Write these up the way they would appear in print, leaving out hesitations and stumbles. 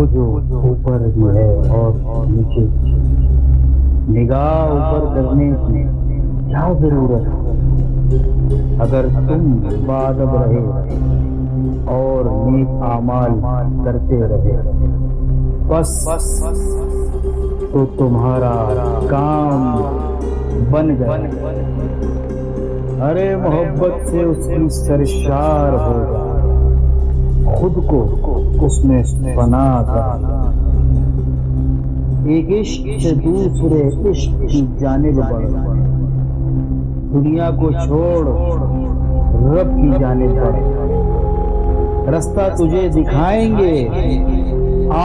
وہ جو اوپر بھی ہے اور نیچے بھی، نگاہ اوپر کرنے کی کیا ضرورت ہے اگر تم باادب رہے اور نیک اعمال کرتے رہے، بس تو تمہارا کام بن گیا۔ ارے محبت سے اس کی سرشار ہوگا، خود کو اس میں فنا کر۔ ایک عشق سے دوسرے عشق کی جانب بڑھ، دنیا کو چھوڑ رب کی جانب بڑھ۔ رستہ تجھے دکھائیں گے، آ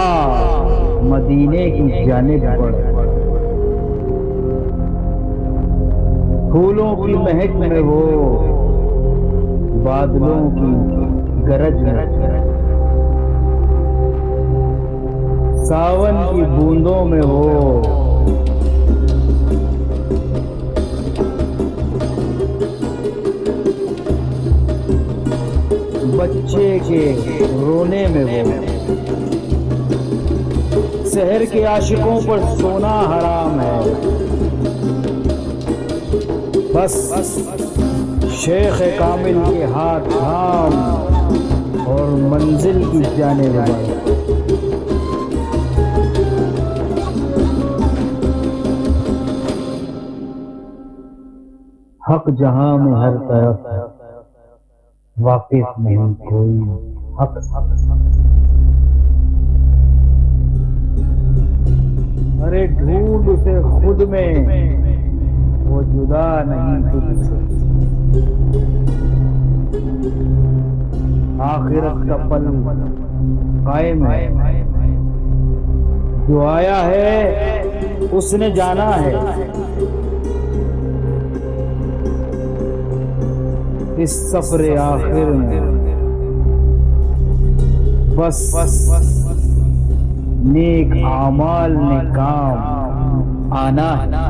مدینے کی جانب بڑھ۔ پھولوں کی مہک میں وہ، بادلوں کی گرج میں، ساون کی بوندوں میں وہ، بچے کے رونے میں وہ، شہر کے عاشقوں پر سونا حرام ہے، بس شیخ کامل کے ہاتھ تھام اور منزل کی جانب بڑھ۔ حق جہاں میں ہر طرف، واقف نہیں کوئی حق۔ ارے ڈھونڈ اسے خود میں، وہ جدا نہیں تجھ سے۔ آخرت کا پل قائم ہے، جو آیا ہے اس نے جانا ہے۔ اس سفر آخر میں بس نیک اعمال نے کام آنا ہے۔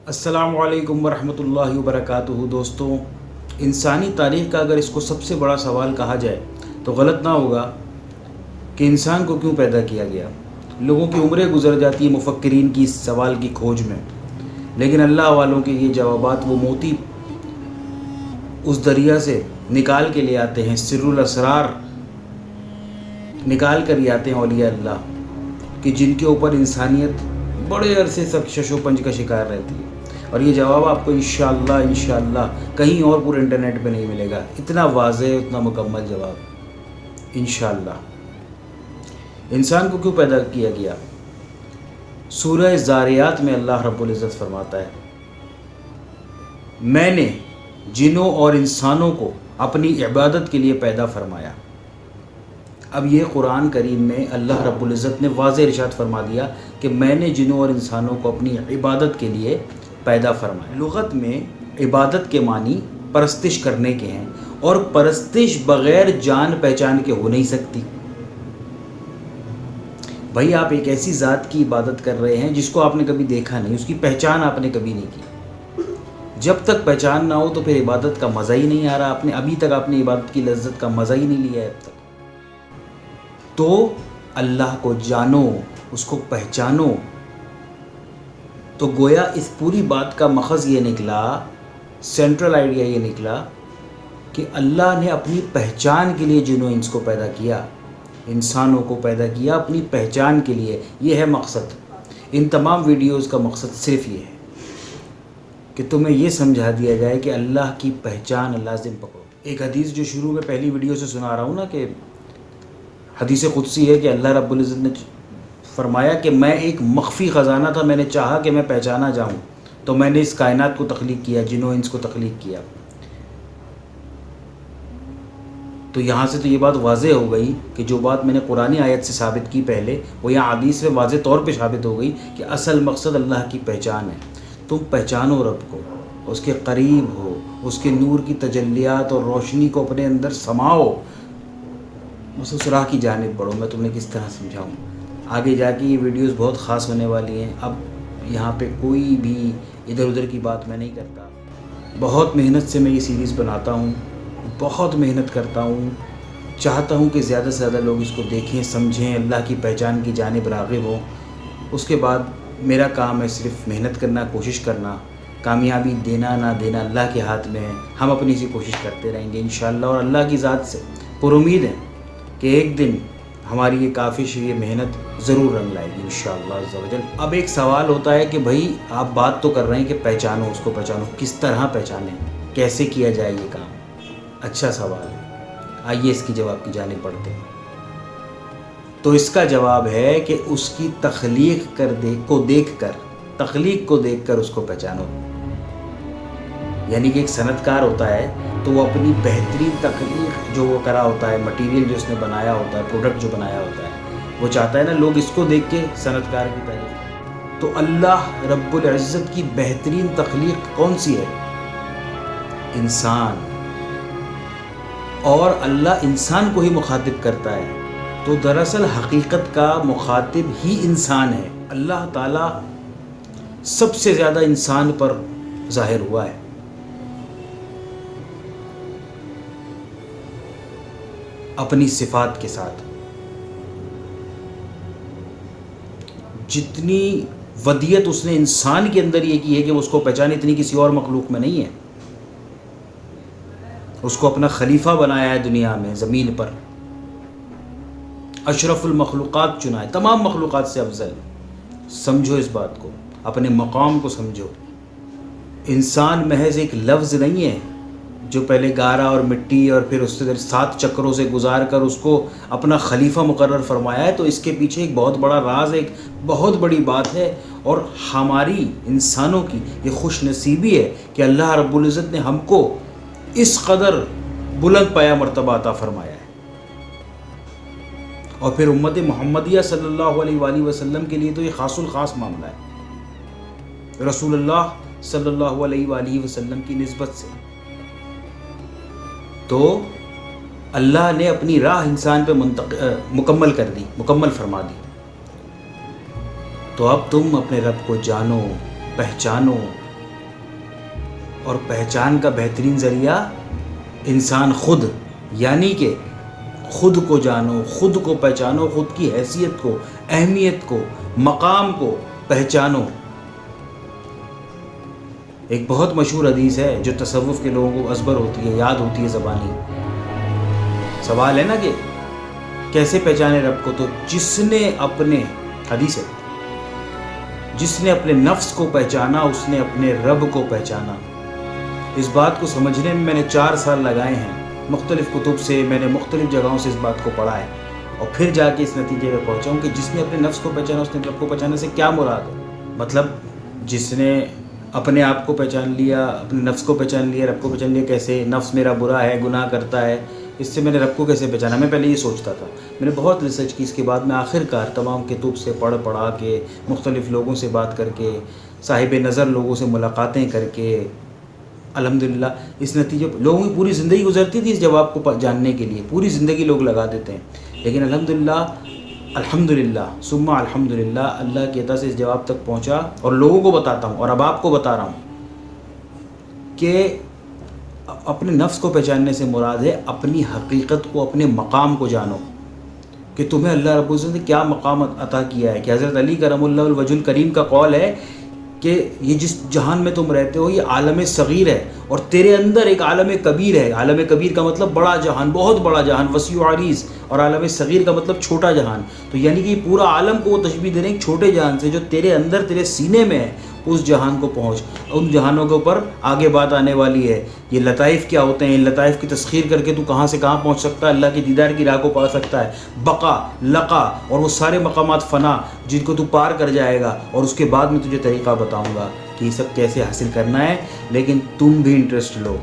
السلام علیکم ورحمۃ اللہ وبرکاتہ۔ دوستوں، انسانی تاریخ کا اگر اس کو سب سے بڑا سوال کہا جائے تو غلط نہ ہوگا کہ انسان کو کیوں پیدا کیا گیا۔ لوگوں کی عمریں گزر جاتی ہیں مفکرین کی اس سوال کی کھوج میں، لیکن اللہ والوں کے یہ جوابات وہ موتی اس دریا سے نکال کے لے آتے ہیں، سر الاسرار نکال کر لے آتے ہیں اولیاء اللہ کہ جن کے اوپر انسانیت بڑے عرصے سے شش و پنج کا شکار رہتی ہے۔ اور یہ جواب آپ کو انشاءاللہ کہیں اور پورے انٹرنیٹ پہ نہیں ملے گا، اتنا واضح، اتنا مکمل جواب انشاءاللہ۔ انسان کو کیوں پیدا کیا گیا؟ سورہ زاریات میں اللہ رب العزت فرماتا ہے، میں نے جنوں اور انسانوں کو اپنی عبادت کے لیے پیدا فرمایا۔ اب یہ قرآن کریم میں اللہ رب العزت نے واضح ارشاد فرما دیا کہ میں نے جنوں اور انسانوں کو اپنی عبادت کے لیے پیدا فرمایا۔ لغت میں عبادت کے معنی پرستش کرنے کے ہیں، اور پرستش بغیر جان پہچان کے ہو نہیں سکتی۔ بھائی آپ ایک ایسی ذات کی عبادت کر رہے ہیں جس کو آپ نے کبھی دیکھا نہیں، اس کی پہچان آپ نے کبھی نہیں کی۔ جب تک پہچان نہ ہو تو پھر عبادت کا مزہ ہی نہیں آ رہا، ابھی تک آپ نے عبادت کی لذت کا مزہ ہی نہیں لیا ہے اب تک۔ تو اللہ کو جانو، اس کو پہچانو۔ تو گویا اس پوری بات کا مخز یہ نکلا، سینٹرل آئیڈیا یہ نکلا کہ اللہ نے اپنی پہچان کے لیے جنوں انس کو پیدا کیا، انسانوں کو پیدا کیا اپنی پہچان کے لیے۔ یہ ہے مقصد۔ ان تمام ویڈیوز کا مقصد صرف یہ ہے کہ تمہیں یہ سمجھا دیا جائے کہ اللہ کی پہچان لازم پکڑو۔ ایک حدیث جو شروع میں پہلی ویڈیو سے سنا رہا ہوں نا، کہ حدیث قدسی ہے کہ اللہ رب العزت نے فرمایا کہ میں ایک مخفی خزانہ تھا، میں نے چاہا کہ میں پہچانا جاؤں تو میں نے اس کائنات کو تخلیق کیا، جنوں انس کو تخلیق کیا۔ تو یہاں سے تو یہ بات واضح ہو گئی کہ جو بات میں نے قرآنی آیت سے ثابت کی پہلے، وہ یہاں حدیث میں واضح طور پہ ثابت ہو گئی کہ اصل مقصد اللہ کی پہچان ہے۔ تم پہچانو رب کو، اس کے قریب ہو، اس کے نور کی تجلیات اور روشنی کو اپنے اندر سماؤ، اس راہ کی جانب بڑھو۔ میں تمہیں کس طرح سمجھاؤں؟ آگے جا کے یہ ویڈیوز بہت خاص ہونے والی ہیں۔ اب یہاں پہ کوئی بھی ادھر ادھر کی بات میں نہیں کرتا۔ بہت محنت سے میں یہ سیریز بناتا ہوں، بہت محنت کرتا ہوں، چاہتا ہوں کہ زیادہ سے زیادہ لوگ اس کو دیکھیں، سمجھیں، اللہ کی پہچان کی جانب راغب ہوں۔ اس کے بعد میرا کام ہے صرف محنت کرنا، کوشش کرنا، کامیابی دینا نہ دینا اللہ کے ہاتھ میں ہے۔ ہم اپنی سی کوشش کرتے رہیں گے انشاءاللہ، اور اللہ کی ذات سے پر امید ہے کہ ایک دن ہماری یہ کافش، یہ محنت ضرور رنگ لائے گی انشاءاللہ عز و جل۔ اب ایک سوال ہوتا ہے کہ بھائی آپ بات تو کر رہے ہیں کہ پہچانو، اس کو پہچانو، کس طرح پہچانیں، کیسے کیا جائے یہ کام؟ اچھا سوال ہے، آئیے اس کی جواب کی جانب بڑھتے ہیں۔ تو اس کا جواب ہے کہ اس کی تخلیق کو دیکھ کر اس کو پہچانو۔ یعنی کہ ایک صنعت کار ہوتا ہے تو وہ اپنی بہترین تخلیق جو وہ کرا ہوتا ہے، مٹیریل جو اس نے بنایا ہوتا ہے، پروڈکٹ جو بنایا ہوتا ہے، وہ چاہتا ہے نا لوگ اس کو دیکھ کے صنعت کار کی تعریف۔ تو اللہ رب العزت کی بہترین تخلیق کون سی ہے؟ انسان۔ اور اللہ انسان کو ہی مخاطب کرتا ہے، تو دراصل حقیقت کا مخاطب ہی انسان ہے۔ اللہ تعالیٰ سب سے زیادہ انسان پر ظاہر ہوا ہے۔ اپنی صفات کے ساتھ جتنی ودیت اس نے انسان کے اندر یہ کی ہے کہ اس کو پہچانے، اتنی کسی اور مخلوق میں نہیں ہے۔ اس کو اپنا خلیفہ بنایا ہے دنیا میں، زمین پر، اشرف المخلوقات چنا ہے، تمام مخلوقات سے افضل۔ سمجھو اس بات کو، اپنے مقام کو سمجھو۔ انسان محض ایک لفظ نہیں ہے جو پہلے گارا اور مٹی اور پھر اس سے 7 چکروں سے گزار کر اس کو اپنا خلیفہ مقرر فرمایا ہے۔ تو اس کے پیچھے ایک بہت بڑا راز، ایک بہت بڑی بات ہے، اور ہماری انسانوں کی یہ خوش نصیبی ہے کہ اللہ رب العزت نے ہم کو اس قدر بلند پایا مرتبہ عطا فرمایا ہے۔ اور پھر امت محمدیہ صلی اللہ علیہ وآلہ وسلم کے لیے تو یہ خاص الخاص معاملہ ہے، رسول اللہ صلی اللہ علیہ وآلہ وسلم کی نسبت سے۔ تو اللہ نے اپنی راہ انسان پہ مکمل کر دی، مکمل فرما دی۔ تو اب تم اپنے رب کو جانو، پہچانو، اور پہچان کا بہترین ذریعہ انسان خود، یعنی کہ خود کو جانو، خود کو پہچانو، خود کی حیثیت کو، اہمیت کو، مقام کو پہچانو۔ ایک بہت مشہور حدیث ہے جو تصوف کے لوگوں کو ازبر ہوتی ہے، یاد ہوتی ہے زبانی۔ سوال ہے نا کہ کیسے پہچانے رب کو؟ تو جس نے اپنے، حدیث ہے، جس نے اپنے نفس کو پہچانا اس نے اپنے رب کو پہچانا۔ اس بات کو سمجھنے میں نے 4 سال لگائے ہیں، مختلف کتب سے، میں نے مختلف جگہوں سے اس بات کو پڑھا ہے، اور پھر جا کے اس نتیجے پہ پہنچا ہوں کہ جس نے اپنے نفس کو پہچانا اس نے رب کو پہچانے سے کیا مراد ہے؟ مطلب جس نے اپنے آپ کو پہچان لیا، اپنے نفس کو پہچان لیا، رب کو پہچان لیا، کیسے؟ نفس میرا برا ہے، گناہ کرتا ہے، اس سے میں نے رب کو کیسے پہچانا؟ میں پہلے یہ سوچتا تھا، میں نے بہت ریسرچ کی، اس کے بعد میں آخر کار تمام کتب سے پڑھا کے، مختلف لوگوں سے بات کر کے، صاحب نظر لوگوں سے ملاقاتیں کر کے، الحمدللہ اس نتیجے پر لوگوں کی پوری زندگی گزرتی تھی اس جواب کو جاننے کے لیے، پوری زندگی لوگ لگا دیتے ہیں، لیکن الحمدللہ ثم الحمدللہ اللہ کی عطا سے اس جواب تک پہنچا، اور لوگوں کو بتاتا ہوں، اور اب آپ کو بتا رہا ہوں کہ اپنے نفس کو پہچاننے سے مراد ہے اپنی حقیقت کو، اپنے مقام کو جانو کہ تمہیں اللہ رب العزت نے کیا مقام عطا کیا ہے۔ کہ حضرت علی کرم اللہ الوجہ الکریم کا قول ہے کہ یہ جس جہان میں تم رہتے ہو یہ عالم صغیر ہے، اور تیرے اندر ایک عالم کبیر ہے۔ عالم کبیر کا مطلب بڑا جہان، بہت بڑا جہان، وسیع و عریض، اور عالم صغیر کا مطلب چھوٹا جہان۔ تو یعنی کہ پورا عالم کو وہ تشبیہ دے رہے ہیں ایک چھوٹے جہان سے جو تیرے اندر، تیرے سینے میں ہے، اس جہان کو پہنچ۔ ان جہانوں کے اوپر آگے بات آنے والی ہے، یہ لطائف کیا ہوتے ہیں، ان لطائف کی تسخیر کر کے تو کہاں سے کہاں پہنچ سکتا ہے، اللہ کی دیدار کی راہ کو پا سکتا ہے، بقا، لقا اور وہ سارے مقامات فنا جن کو تو پار کر جائے گا، اور اس کے بعد میں تجھے طریقہ بتاؤں گا کہ یہ سب کیسے حاصل کرنا ہے۔ لیکن تم بھی انٹرسٹ لو،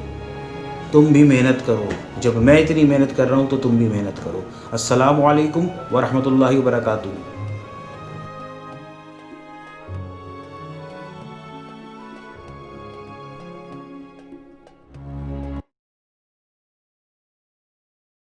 تم بھی محنت کرو. جب میں اتنی محنت کر رہا ہوں تو تم بھی محنت کرو. السلام علیکم ورحمۃ اللہ وبرکاتہ.